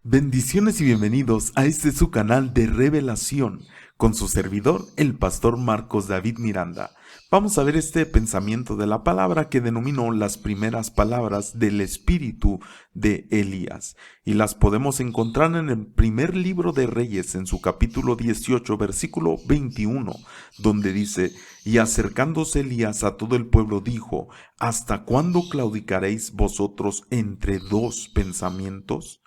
Bendiciones y bienvenidos a este su canal de revelación con su servidor, el pastor Marcos David Miranda. Vamos a ver este pensamiento de la palabra que denominó las primeras palabras del espíritu de Elías. Y las podemos encontrar en el primer libro de Reyes, en su capítulo 18, versículo 21, donde dice: Y acercándose Elías a todo el pueblo dijo: ¿Hasta cuándo claudicaréis vosotros entre dos pensamientos?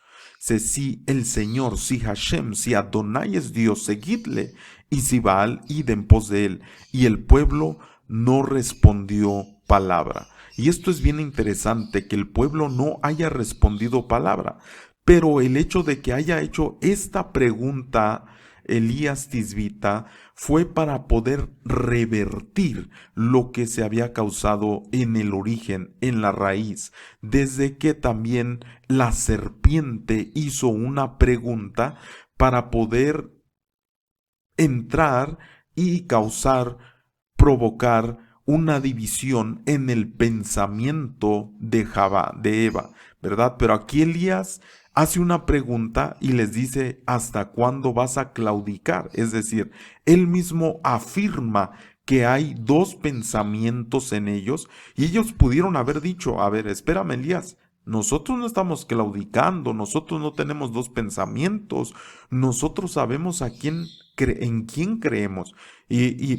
Si el Señor, si Hashem, si Adonai es Dios, seguidle, y si Baal, id en pos de él. Y el pueblo no respondió palabra. Y esto es bien interesante, que el pueblo no haya respondido palabra, pero el hecho de que haya hecho esta pregunta Elías Tisbita fue para poder revertir lo que se había causado en el origen, en la raíz, desde que también la serpiente hizo una pregunta para poder entrar y provocar una división en el pensamiento de Eva, ¿verdad? Pero aquí Elías hace una pregunta y les dice: ¿hasta cuándo vas a claudicar? Es decir, él mismo afirma que hay dos pensamientos en ellos, y ellos pudieron haber dicho: a ver, espérame, Elías, nosotros no estamos claudicando, nosotros no tenemos dos pensamientos, nosotros sabemos en quién creemos.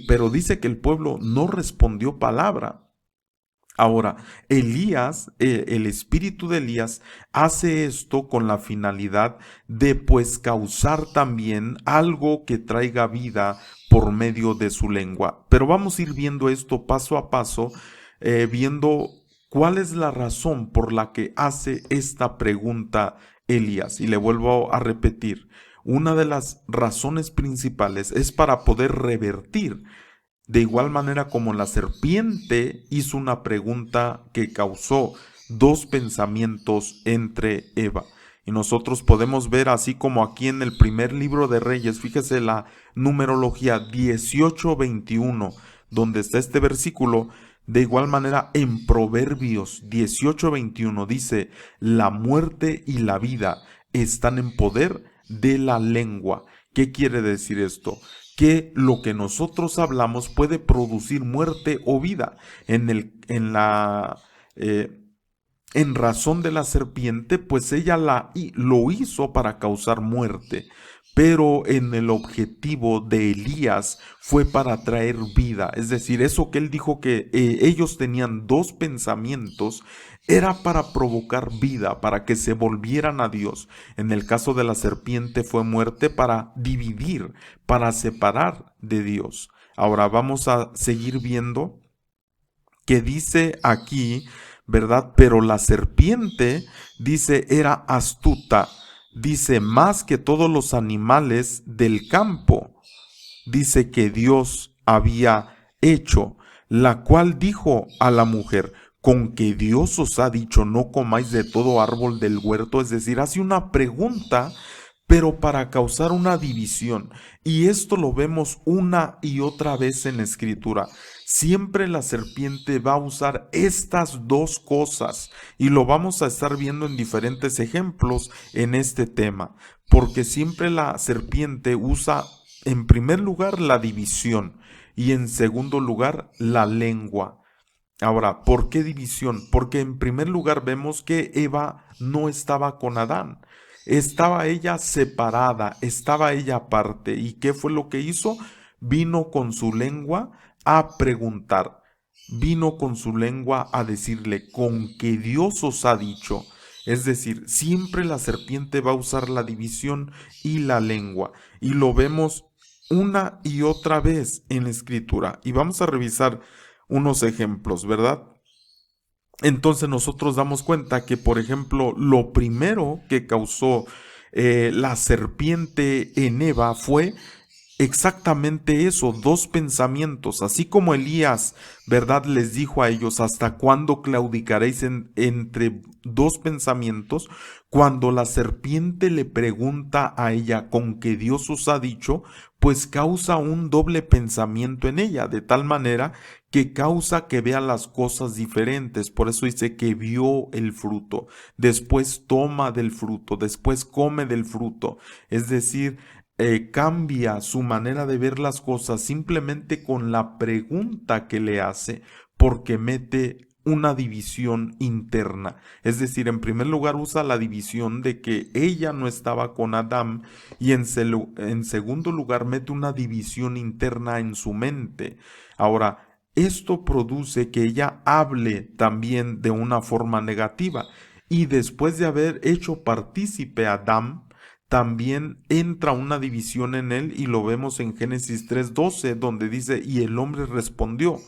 Pero dice que el pueblo no respondió palabra. Ahora, el espíritu de Elías hace esto con la finalidad de pues causar también algo que traiga vida por medio de su lengua. Pero vamos a ir viendo esto paso a paso, viendo cuál es la razón por la que hace esta pregunta Elías. Y le vuelvo a repetir, una de las razones principales es para poder revertir. De igual manera como la serpiente hizo una pregunta que causó dos pensamientos entre Eva. Y nosotros podemos ver, así como aquí en el primer libro de Reyes, fíjese la numerología 18:21, donde está este versículo. De igual manera en Proverbios 18:21 dice: la muerte y la vida están en poder de la lengua. ¿Qué quiere decir esto? Que lo que nosotros hablamos puede producir muerte o vida. En razón de la serpiente, pues ella lo hizo para causar muerte, pero en el objetivo de Elías fue para traer vida. Es decir, eso que él dijo que ellos tenían dos pensamientos, era para provocar vida, para que se volvieran a Dios. En el caso de la serpiente fue muerte para dividir, para separar de Dios. Ahora vamos a seguir viendo que dice aquí, ¿verdad? Pero la serpiente, dice, era astuta, dice, más que todos los animales del campo, dice, que Dios había hecho, la cual dijo a la mujer: con que Dios os ha dicho, no comáis de todo árbol del huerto. Es decir, hace una pregunta, pero para causar una división. Y esto lo vemos una y otra vez en la escritura. Siempre la serpiente va a usar estas dos cosas, y lo vamos a estar viendo en diferentes ejemplos en este tema, porque siempre la serpiente usa en primer lugar la división y en segundo lugar la lengua. Ahora, ¿por qué división? Porque en primer lugar vemos que Eva no estaba con Adán. Estaba ella separada, estaba ella aparte. ¿Y qué fue lo que hizo? Vino con su lengua a preguntar. Vino con su lengua a decirle: con que Dios os ha dicho. Es decir, siempre la serpiente va a usar la división y la lengua. Y lo vemos una y otra vez en la escritura. Y vamos a revisar unos ejemplos, ¿verdad? Entonces nosotros damos cuenta que, por ejemplo, lo primero que causó la serpiente en Eva fue exactamente eso, dos pensamientos, así como Elías, ¿verdad? Les dijo a ellos, ¿hasta cuándo claudicaréis entre dos pensamientos? Cuando la serpiente le pregunta a ella con que Dios os ha dicho, pues causa un doble pensamiento en ella, de tal manera que causa que vea las cosas diferentes. Por eso dice que vio el fruto, después toma del fruto, después come del fruto. Es decir, cambia su manera de ver las cosas simplemente con la pregunta que le hace, porque mete una división interna. Es decir, en primer lugar usa la división de que ella no estaba con Adán y en segundo lugar mete una división interna en su mente. Ahora, esto produce que ella hable también de una forma negativa y después de haber hecho partícipe a Adán, también entra una división en él y lo vemos en Génesis 3:12, donde dice, y el hombre respondió,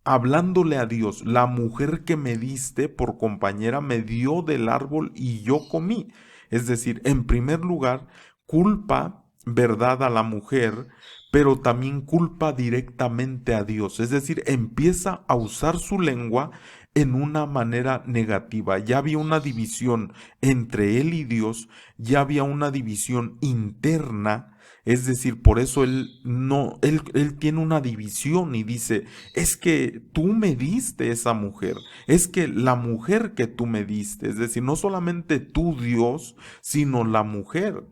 hablándole a Dios, la mujer que me diste por compañera me dio del árbol y yo comí. Es decir, en primer lugar, culpa, verdad, a la mujer, pero también culpa directamente a Dios. Es decir, empieza a usar su lengua en una manera negativa. Ya había una división entre él y Dios, ya había una división interna. Es decir, por eso él no, él tiene una división y dice, es que tú me diste esa mujer, es que la mujer que tú me diste, es decir, no solamente tú Dios, sino la mujer,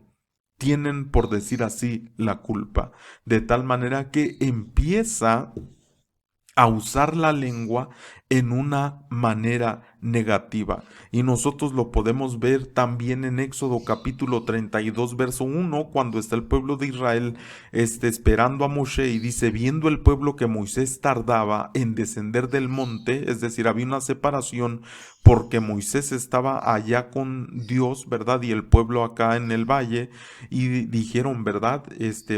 tienen, por decir así, la culpa, de tal manera que empieza a usar la lengua en una manera negativa. Y nosotros lo podemos ver también en Éxodo capítulo 32, verso 1, cuando está el pueblo de Israel esperando a Moshe y dice, viendo el pueblo que Moisés tardaba en descender del monte, es decir, había una separación porque Moisés estaba allá con Dios, ¿verdad? Y el pueblo acá en el valle, y dijeron, ¿verdad?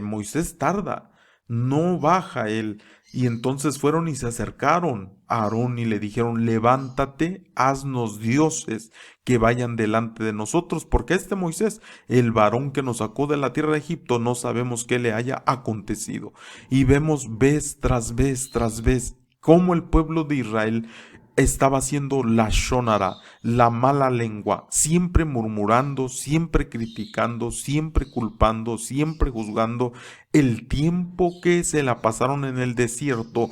Moisés tarda, no baja él. Y entonces fueron y se acercaron a Aarón y le dijeron, levántate, haznos dioses que vayan delante de nosotros, porque este Moisés, el varón que nos sacó de la tierra de Egipto, no sabemos qué le haya acontecido. Y vemos vez tras vez, cómo el pueblo de Israel estaba haciendo la shonara, la mala lengua, siempre murmurando, siempre criticando, siempre culpando, siempre juzgando. El tiempo que se la pasaron en el desierto,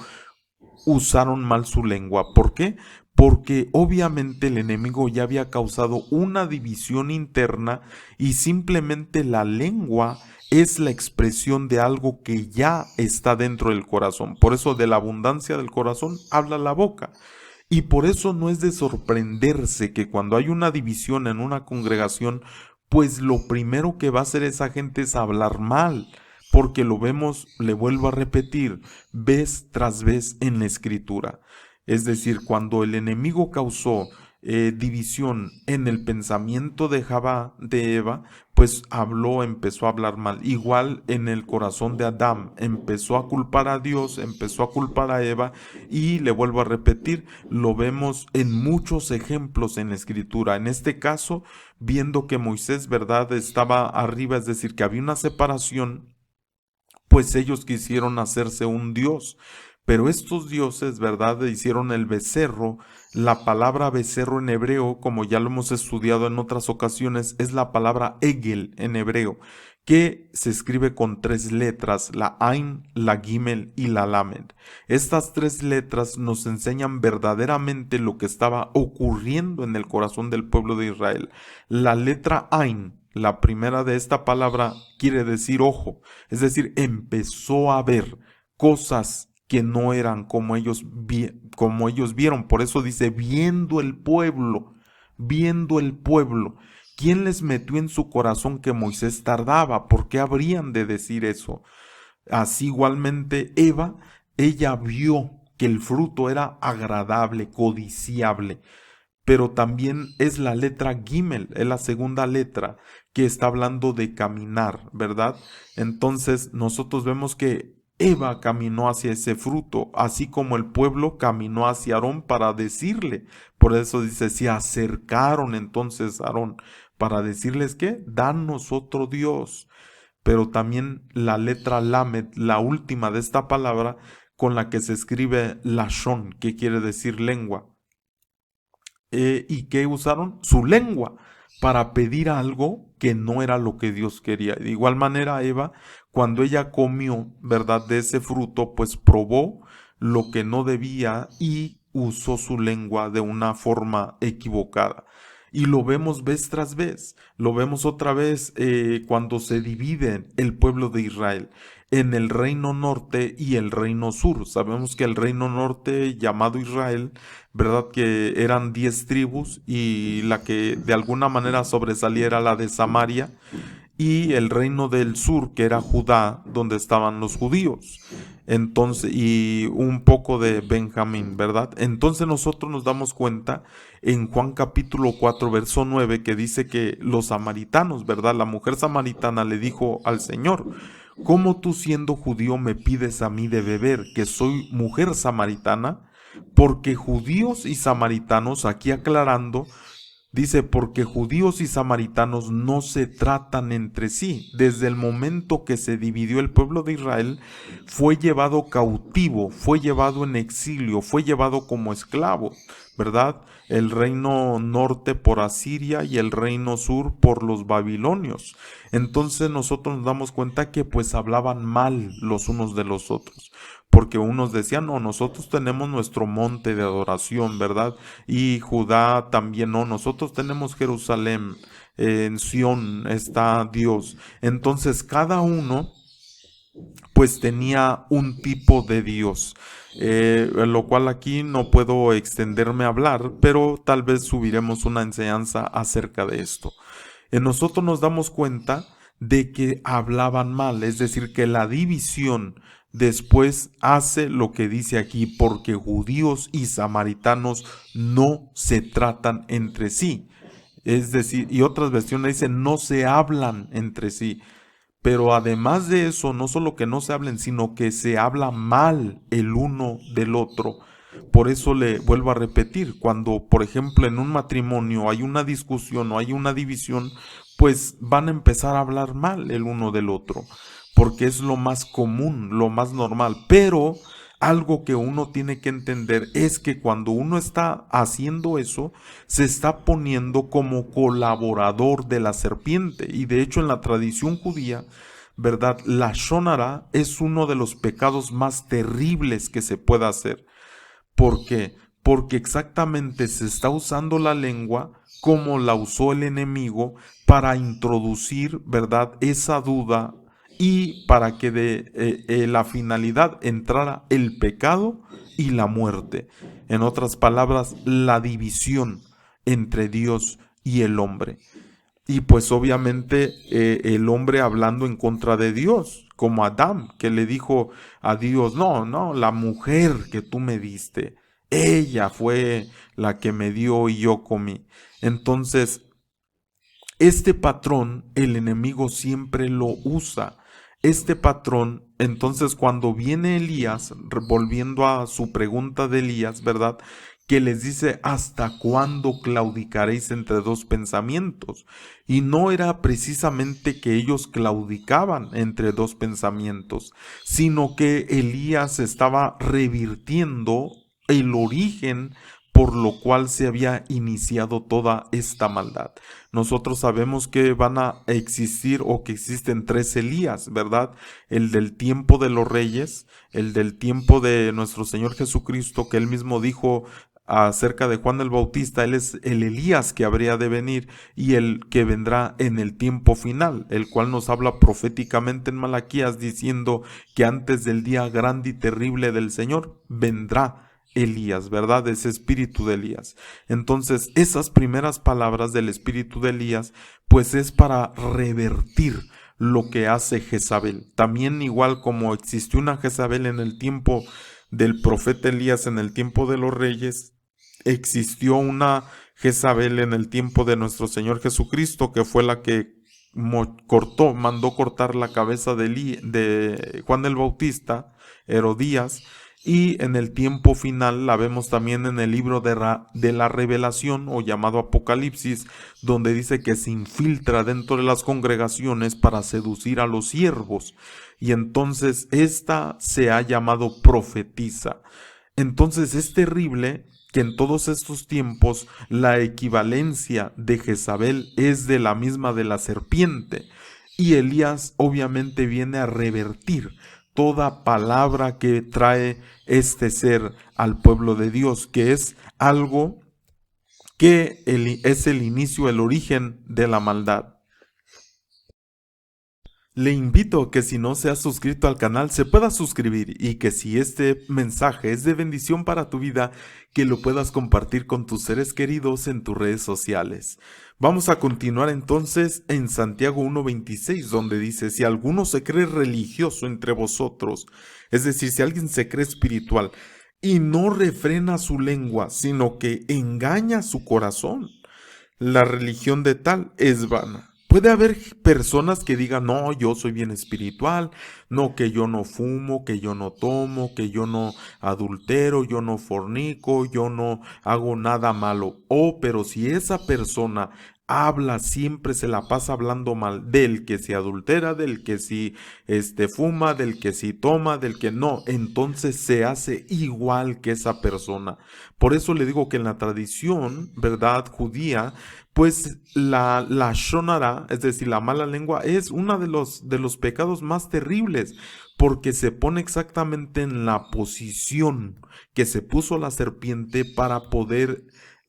usaron mal su lengua. ¿Por qué? Porque obviamente el enemigo ya había causado una división interna y simplemente la lengua es la expresión de algo que ya está dentro del corazón. Por eso de la abundancia del corazón habla la boca. Y por eso no es de sorprenderse que cuando hay una división en una congregación, pues lo primero que va a hacer esa gente es hablar mal, porque lo vemos, le vuelvo a repetir, vez tras vez en la escritura. Es decir, cuando el enemigo causó división en el pensamiento de Eva, pues habló, empezó a hablar mal. Igual en el corazón de Adán, empezó a culpar a Dios, empezó a culpar a Eva, y le vuelvo a repetir, lo vemos en muchos ejemplos en la escritura. En este caso, viendo que Moisés, ¿verdad?, estaba arriba, es decir, que había una separación, pues ellos quisieron hacerse un dios. Pero estos dioses, ¿verdad?, hicieron el becerro. La palabra becerro en hebreo, como ya lo hemos estudiado en otras ocasiones, es la palabra egel en hebreo, que se escribe con 3 letras, la Ain, la Gimel y la Lamed. Estas 3 letras nos enseñan verdaderamente lo que estaba ocurriendo en el corazón del pueblo de Israel. La letra Ain, la primera de esta palabra, quiere decir ojo, es decir, empezó a ver cosas que no eran como como ellos vieron. Por eso dice, viendo el pueblo, viendo el pueblo. ¿Quién les metió en su corazón que Moisés tardaba? ¿Por qué habrían de decir eso? Así igualmente Eva, ella vio que el fruto era agradable, codiciable, pero también es la letra Gimel, es la segunda letra que está hablando de caminar, ¿verdad? Entonces nosotros vemos que Eva caminó hacia ese fruto, así como el pueblo caminó hacia Aarón para decirle. Por eso dice, se acercaron entonces a Aarón para decirles que, danos otro Dios. pero también la letra Lamed, la última de esta palabra, con la que se escribe Lashon, que quiere decir lengua. ¿Y qué usaron? Su lengua para pedir algo que no era lo que Dios quería. De igual manera, Eva, cuando ella comió, ¿verdad?, de ese fruto, pues probó lo que no debía y usó su lengua de una forma equivocada. Y lo vemos vez tras vez, lo vemos otra vez cuando se divide el pueblo de Israel en el reino norte y el reino sur. Sabemos que el reino norte, llamado Israel, ¿verdad?, que eran 10 tribus y la que de alguna manera sobresaliera la de Samaria, y el reino del sur, que era Judá, donde estaban los judíos. Entonces, y un poco de Benjamín, ¿verdad? Entonces nosotros nos damos cuenta en Juan capítulo 4, verso 9, que dice que los samaritanos, ¿verdad? La mujer samaritana le dijo al Señor: ¿cómo tú, siendo judío, me pides a mí de beber, que soy mujer samaritana? Porque judíos y samaritanos, aquí aclarando, dice, porque judíos y samaritanos no se tratan entre sí. Desde el momento que se dividió el pueblo de Israel, fue llevado cautivo, fue llevado en exilio, fue llevado como esclavo, ¿verdad? El reino norte por Asiria y el reino sur por los babilonios. Entonces nosotros nos damos cuenta que pues hablaban mal los unos de los otros, porque unos decían: no, nosotros tenemos nuestro monte de adoración, ¿verdad? Y Judá también: no, nosotros tenemos Jerusalén, en Sión está Dios. Entonces cada uno pues tenía un tipo de Dios, lo cual aquí no puedo extenderme a hablar, pero tal vez subiremos una enseñanza acerca de esto. Nosotros nos damos cuenta de que hablaban mal, es decir, que la división después hace lo que dice aquí: porque judíos y samaritanos no se tratan entre sí. Es decir, y otras versiones dicen: no se hablan entre sí. Pero además de eso, no solo que no se hablen, sino que se habla mal el uno del otro. Por eso le vuelvo a repetir: cuando, por ejemplo, en un matrimonio hay una discusión o hay una división, pues van a empezar a hablar mal el uno del otro, porque es lo más común, lo más normal. Pero algo que uno tiene que entender es que cuando uno está haciendo eso, se está poniendo como colaborador de la serpiente. Y de hecho, en la tradición judía, ¿verdad?, la shonara es uno de los pecados más terribles que se pueda hacer. ¿Por qué? Porque exactamente se está usando la lengua como la usó el enemigo para introducir, ¿verdad?, esa duda, y para que de la finalidad entrara el pecado y la muerte. En otras palabras, la división entre Dios y el hombre. Y pues obviamente el hombre hablando en contra de Dios, como Adán, que le dijo a Dios: no, no, la mujer que tú me diste, ella fue la que me dio y yo comí. Entonces, este patrón el enemigo siempre lo usa. Este patrón, entonces, cuando viene Elías, volviendo a su pregunta de Elías, ¿verdad?, que les dice: ¿hasta cuándo claudicaréis entre dos pensamientos? Y no era precisamente que ellos claudicaban entre dos pensamientos, sino que Elías estaba revirtiendo el origen por lo cual se había iniciado toda esta maldad. Nosotros sabemos que van a existir, o que existen, tres Elías, ¿verdad? El del tiempo de los reyes, el del tiempo de nuestro Señor Jesucristo, que él mismo dijo acerca de Juan el Bautista: él es el Elías que habría de venir, y el que vendrá en el tiempo final, el cual nos habla proféticamente en Malaquías diciendo que antes del día grande y terrible del Señor vendrá Elías, ¿verdad? Ese espíritu de Elías. Entonces, esas primeras palabras del espíritu de Elías, pues es para revertir lo que hace Jezabel. También, igual como existió una Jezabel en el tiempo del profeta Elías, en el tiempo de los reyes, existió una Jezabel en el tiempo de nuestro Señor Jesucristo, que fue la que mandó cortar la cabeza de Juan el Bautista, Herodías, y en el tiempo final la vemos también en el libro de la Revelación o llamado Apocalipsis, donde dice que se infiltra dentro de las congregaciones para seducir a los siervos, y entonces esta se ha llamado profetisa. Entonces es terrible que en todos estos tiempos la equivalencia de Jezabel es de la misma de la serpiente, y Elías obviamente viene a revertir toda palabra que trae este ser al pueblo de Dios, que es algo que es el inicio, el origen de la maldad. Le invito a que si no se ha suscrito al canal se pueda suscribir, y que si este mensaje es de bendición para tu vida, que lo puedas compartir con tus seres queridos en tus redes sociales. Vamos a continuar entonces en Santiago 1:26, donde dice: si alguno se cree religioso entre vosotros, es decir, si alguien se cree espiritual y no refrena su lengua, sino que engaña su corazón, la religión de tal es vana. Puede haber personas que digan: no, yo soy bien espiritual, no, que yo no fumo, que yo no tomo, que yo no adultero, yo no fornico, yo no hago nada malo. Oh, pero si esa persona habla, siempre se la pasa hablando mal del que se adultera, del que si fuma, del que si toma, del que no, entonces se hace igual que esa persona. Por eso le digo que en la tradición, ¿verdad?, judía, pues la shonara, es decir, la mala lengua, es uno de los pecados más terribles, porque se pone exactamente en la posición que se puso la serpiente para poder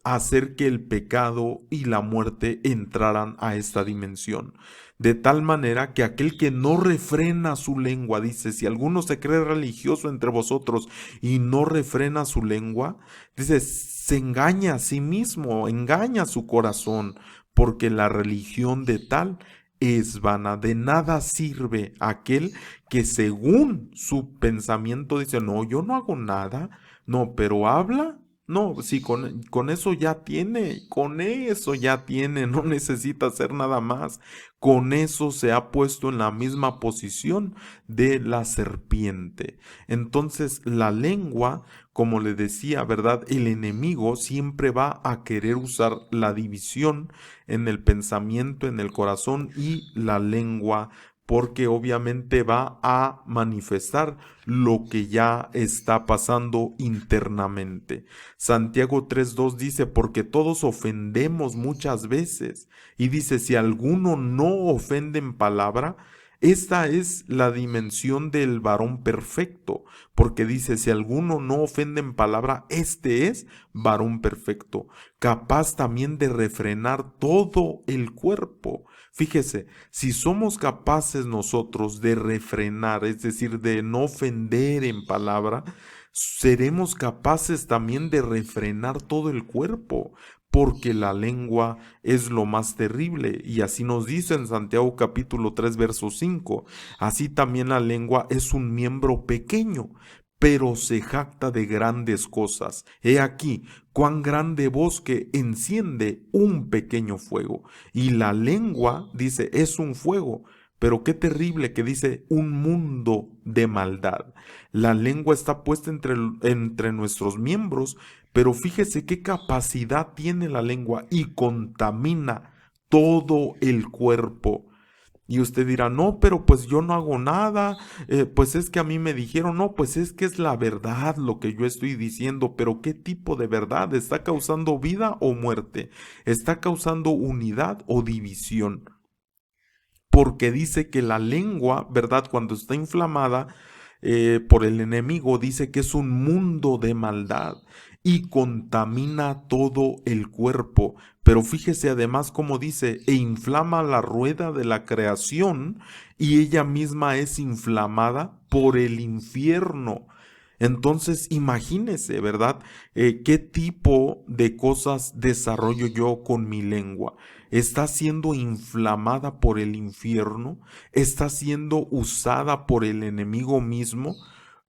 hacer que el pecado y la muerte entraran a esta dimensión. De tal manera que aquel que no refrena su lengua, dice, si alguno se cree religioso entre vosotros y no refrena su lengua, dice, se engaña a sí mismo, engaña su corazón, porque la religión de tal es vana. De nada sirve aquel que según su pensamiento dice: no, yo no hago nada, no, pero habla. No, sí, con eso ya tiene, con eso ya tiene, no necesita hacer nada más. Con eso se ha puesto en la misma posición de la serpiente. Entonces, la lengua, como le decía, ¿verdad? El enemigo siempre va a querer usar la división en el pensamiento, en el corazón y la lengua, porque obviamente va a manifestar lo que ya está pasando internamente. Santiago 3:2 dice: porque todos ofendemos muchas veces. Y dice: si alguno no ofende en palabra, esta es la dimensión del varón perfecto, porque dice: si alguno no ofende en palabra, este es varón perfecto, capaz también de refrenar todo el cuerpo. Fíjese, si somos capaces nosotros de refrenar, es decir, de no ofender en palabra, seremos capaces también de refrenar todo el cuerpo, porque la lengua es lo más terrible, y así nos dice en Santiago capítulo 3 verso 5, así también la lengua es un miembro pequeño, pero se jacta de grandes cosas. He aquí cuán grande bosque enciende un pequeño fuego. Y la lengua, dice, es un fuego, pero qué terrible que dice un mundo de maldad. La lengua está puesta entre nuestros miembros, pero fíjese qué capacidad tiene la lengua y contamina todo el cuerpo. Y usted dirá: no, pero pues yo no hago nada, pues es que a mí me dijeron. No, pues es que es la verdad lo que yo estoy diciendo, pero ¿qué tipo de verdad? ¿Está causando vida o muerte? ¿Está causando unidad o división? Porque dice que la lengua, ¿verdad?, cuando está inflamada por el enemigo, dice que es un mundo de maldad y contamina todo el cuerpo. Pero fíjese además cómo dice: e inflama la rueda de la creación, y ella misma es inflamada por el infierno. Entonces, imagínese, ¿verdad? ¿Qué tipo de cosas desarrollo yo con mi lengua? ¿Está siendo inflamada por el infierno? ¿Está siendo usada por el enemigo mismo?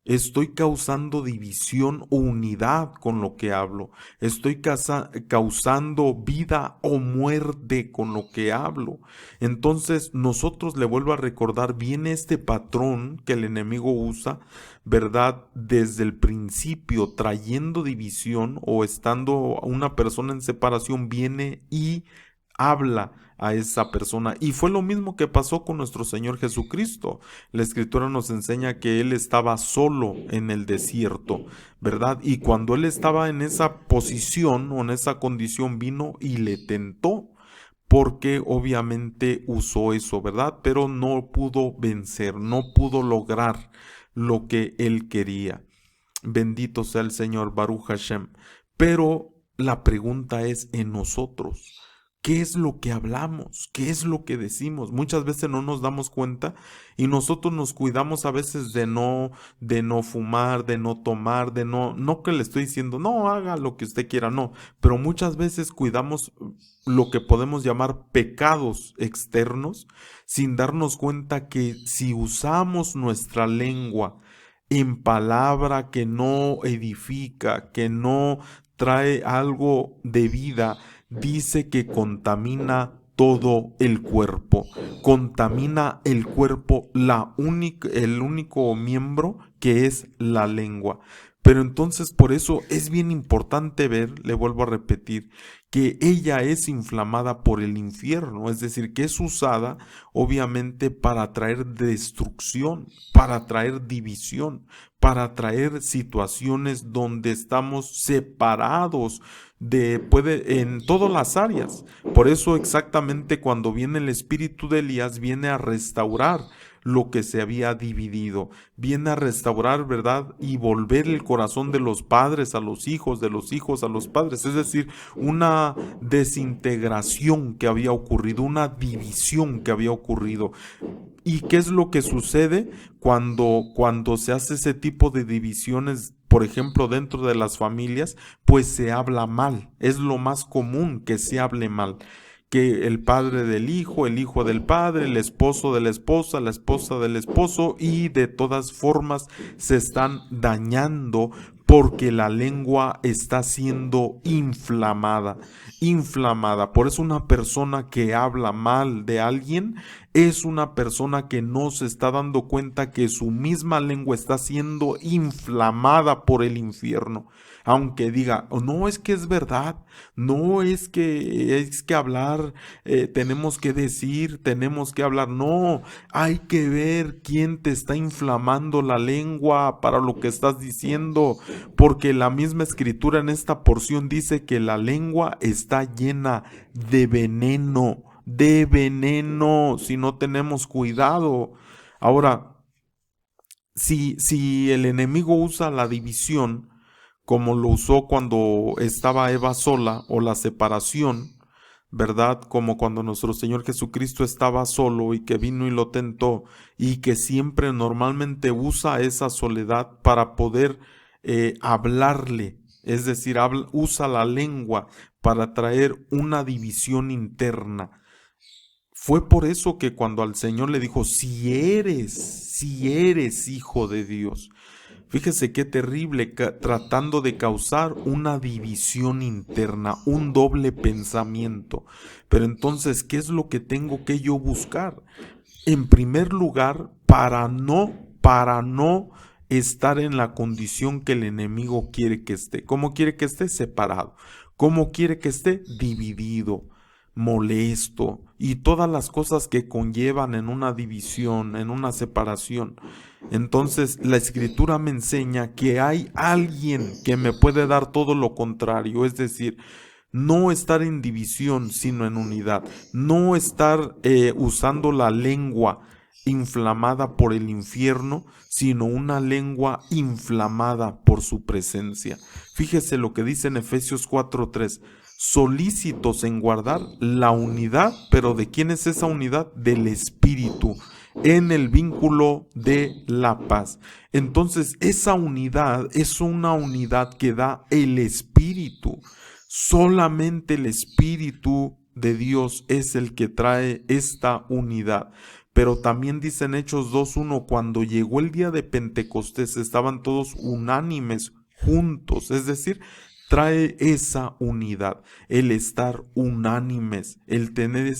Estoy causando división o unidad con lo que hablo. Estoy causando vida o muerte con lo que hablo. Entonces nosotros, le vuelvo a recordar, viene este patrón que el enemigo usa, ¿verdad? Desde el principio, trayendo división o estando una persona en separación, viene y habla a esa persona. Y fue lo mismo que pasó con nuestro Señor Jesucristo. La Escritura nos enseña que Él estaba solo en el desierto, ¿verdad? Y cuando Él estaba en esa posición o en esa condición, vino y le tentó, porque obviamente usó eso, ¿verdad? Pero no pudo vencer, no pudo lograr lo que Él quería. Bendito sea el Señor, Baruch Hashem. Pero la pregunta es en nosotros. ¿Qué es lo que hablamos? ¿Qué es lo que decimos? Muchas veces no nos damos cuenta y nosotros nos cuidamos a veces de no fumar, de no tomar, no que le estoy diciendo, no haga lo que usted quiera, no, pero muchas veces cuidamos lo que podemos llamar pecados externos sin darnos cuenta que si usamos nuestra lengua en palabra que no edifica, que no trae algo de vida, dice que contamina todo el cuerpo. Contamina el cuerpo el único miembro que es la lengua. Pero entonces por eso es bien importante ver, le vuelvo a repetir, que ella es inflamada por el infierno, es decir, que es usada obviamente para traer destrucción, para traer división, para traer situaciones donde estamos separados en todas las áreas. Por eso exactamente cuando viene el espíritu de Elías, viene a restaurar lo que se había dividido, viene a restaurar, ¿verdad? Y volver el corazón de los padres a los hijos, de los hijos a los padres, es decir, una desintegración que había ocurrido, una división que había ocurrido. ¿Y qué es lo que sucede cuando se hace ese tipo de divisiones? Por ejemplo, dentro de las familias, pues se habla mal. Es lo más común que se hable mal. Que el padre del hijo, el hijo del padre, el esposo de la esposa del esposo, y de todas formas se están dañando porque la lengua está siendo inflamada, inflamada. Por eso una persona que habla mal de alguien es una persona que no se está dando cuenta que su misma lengua está siendo inflamada por el infierno. Aunque diga, no es que es verdad, no es que hablar, tenemos que decir, tenemos que hablar. No, hay que ver quién te está inflamando la lengua para lo que estás diciendo, porque la misma escritura en esta porción dice que la lengua está llena de veneno, si no tenemos cuidado. Ahora, si el enemigo usa la división, como lo usó cuando estaba Eva sola, o la separación, ¿verdad? Como cuando nuestro Señor Jesucristo estaba solo y que vino y lo tentó, y que siempre normalmente usa esa soledad para poder hablarle, es decir, usa la lengua para traer una división interna. Fue por eso que cuando al Señor le dijo, si eres hijo de Dios, fíjese qué terrible, tratando de causar una división interna, un doble pensamiento. Pero entonces, ¿qué es lo que tengo que yo buscar? En primer lugar, para no estar en la condición que el enemigo quiere que esté. ¿Cómo quiere que esté? Separado. ¿Cómo quiere que esté? Dividido, molesto y todas las cosas que conllevan en una división, en una separación. Entonces la escritura me enseña que hay alguien que me puede dar todo lo contrario, es decir, no estar en división sino en unidad, no estar usando la lengua inflamada por el infierno, sino una lengua inflamada por su presencia. Fíjese lo que dice en Efesios 4:3, solícitos en guardar la unidad, pero ¿de quién es esa unidad? Del Espíritu, en el vínculo de la paz. Entonces, esa unidad es una unidad que da el Espíritu. Solamente el Espíritu de Dios es el que trae esta unidad. Pero también dice en Hechos 2:1, cuando llegó el día de Pentecostés estaban todos unánimes juntos, es decir, trae esa unidad, el estar unánimes, el tener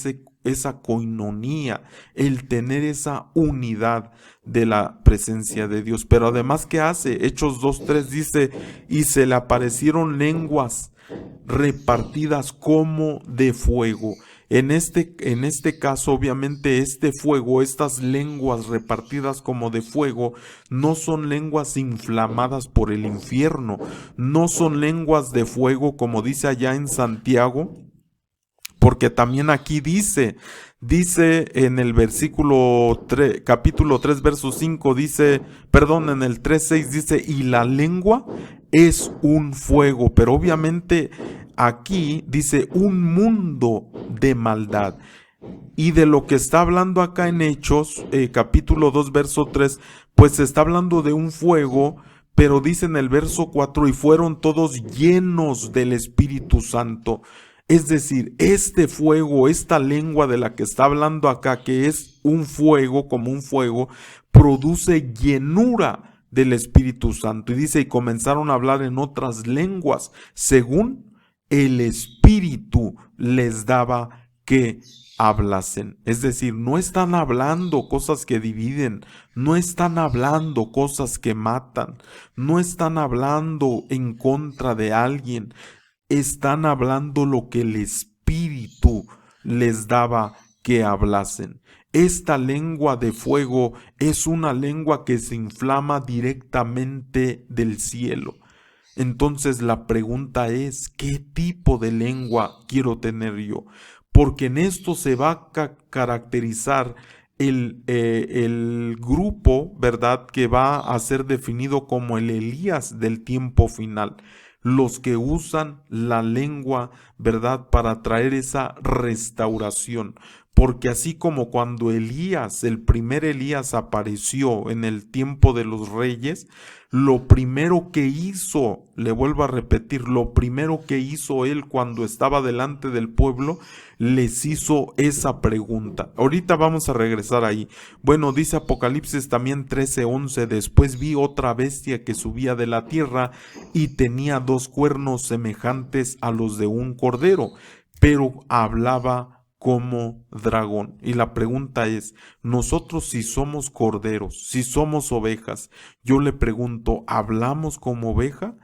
esa coinonía, el tener esa unidad de la presencia de Dios. Pero además, ¿qué hace? Hechos 2:3 dice, y se le aparecieron lenguas repartidas como de fuego. En este caso, obviamente, este fuego, estas lenguas repartidas como de fuego, no son lenguas inflamadas por el infierno, no son lenguas de fuego como dice allá en Santiago, porque también aquí dice en el versículo 3, capítulo 3, verso 5, en el 3:6 dice, y la lengua es un fuego, pero obviamente aquí dice un mundo de maldad. Y de lo que está hablando acá en Hechos, capítulo 2, verso 3, pues se está hablando de un fuego, pero dice en el verso 4, y fueron todos llenos del Espíritu Santo. Es decir, este fuego, esta lengua de la que está hablando acá, que es un fuego, como un fuego, produce llenura del Espíritu Santo. Y dice, y comenzaron a hablar en otras lenguas, según el Espíritu les daba que hablasen. Es decir, no están hablando cosas que dividen, no están hablando cosas que matan, no están hablando en contra de alguien, están hablando lo que el Espíritu les daba que hablasen. Esta lengua de fuego es una lengua que se inflama directamente del cielo. Entonces la pregunta es, ¿qué tipo de lengua quiero tener yo? Porque en esto se va a caracterizar el grupo, ¿verdad?, que va a ser definido como el Elías del tiempo final. Los que usan la lengua, ¿verdad?, para traer esa restauración. Porque así como cuando Elías, el primer Elías, apareció en el tiempo de los reyes, lo primero que hizo, le vuelvo a repetir, lo primero que hizo él cuando estaba delante del pueblo, les hizo esa pregunta. Ahorita vamos a regresar ahí. Bueno, dice Apocalipsis también 13:11, después vi otra bestia que subía de la tierra y tenía 2 cuernos semejantes a los de un cordero, pero hablaba como dragón. Y la pregunta es, nosotros si somos corderos, si somos ovejas, yo le pregunto, ¿hablamos como oveja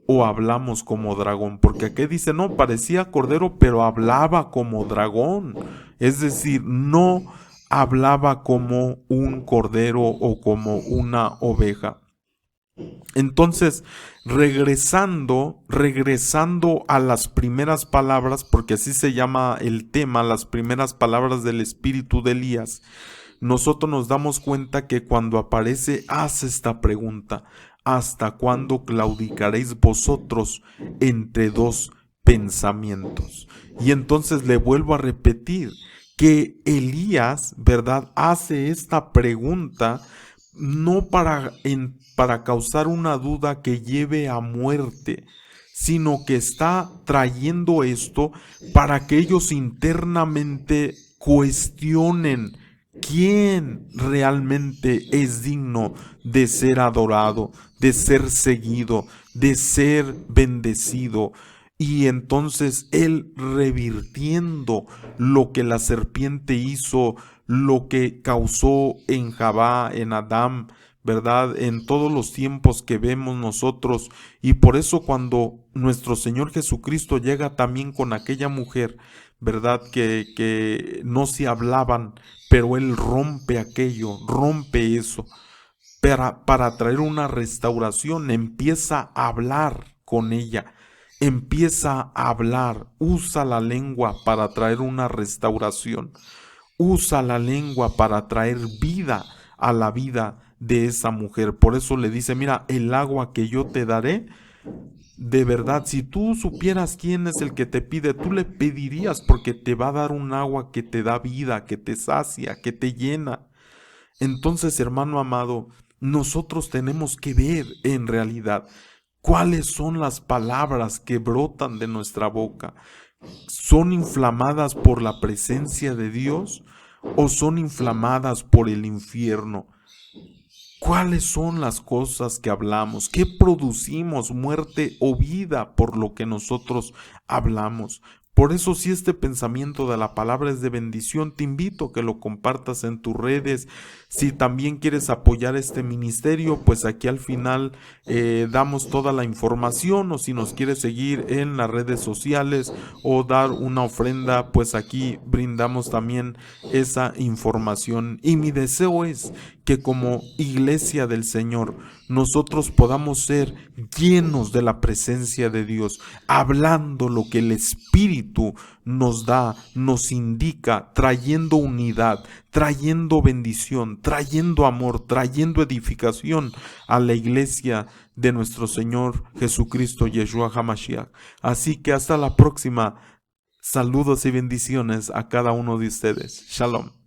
o hablamos como dragón? Porque aquí dice, no, parecía cordero, pero hablaba como dragón. Es decir, no hablaba como un cordero o como una oveja. Entonces, regresando a las primeras palabras, porque así se llama el tema, las primeras palabras del espíritu de Elías, nosotros nos damos cuenta que cuando aparece hace esta pregunta, ¿hasta cuándo claudicaréis vosotros entre 2 pensamientos? Y entonces le vuelvo a repetir que Elías, ¿verdad?, hace esta pregunta no para causar una duda que lleve a muerte, sino que está trayendo esto para que ellos internamente cuestionen quién realmente es digno de ser adorado, de ser seguido, de ser bendecido. Y entonces él, revirtiendo lo que la serpiente hizo, lo que causó en Jabá, en Adán, ¿verdad?, en todos los tiempos que vemos nosotros. Y por eso cuando nuestro Señor Jesucristo llega también con aquella mujer, ¿verdad?, que no se hablaban, pero Él rompe aquello, rompe eso, para traer una restauración. Empieza a hablar con ella, empieza a hablar, usa la lengua para traer una restauración, usa la lengua para traer vida a la vida de esa mujer. Por eso le dice, mira, el agua que yo te daré, de verdad, si tú supieras quién es el que te pide, tú le pedirías, porque te va a dar un agua que te da vida, que te sacia, que te llena. Entonces, hermano amado, nosotros tenemos que ver en realidad cuáles son las palabras que brotan de nuestra boca, ¿Son inflamadas por la presencia de Dios o son inflamadas por el infierno? ¿Cuáles son las cosas que hablamos? ¿Qué producimos, muerte o vida por lo que nosotros hablamos? Por eso, si este pensamiento de la palabra es de bendición, te invito a que lo compartas en tus redes. Si también quieres apoyar este ministerio, pues aquí al final damos toda la información, o si nos quieres seguir en las redes sociales o dar una ofrenda, pues aquí brindamos también esa información. Y mi deseo es que como iglesia del Señor nosotros podamos ser llenos de la presencia de Dios, hablando lo que el Espíritu nos da, nos indica, trayendo unidad, trayendo bendición, trayendo amor, trayendo edificación a la iglesia de nuestro Señor Jesucristo, Yeshua HaMashiach. Así que hasta la próxima. Saludos y bendiciones a cada uno de ustedes. Shalom.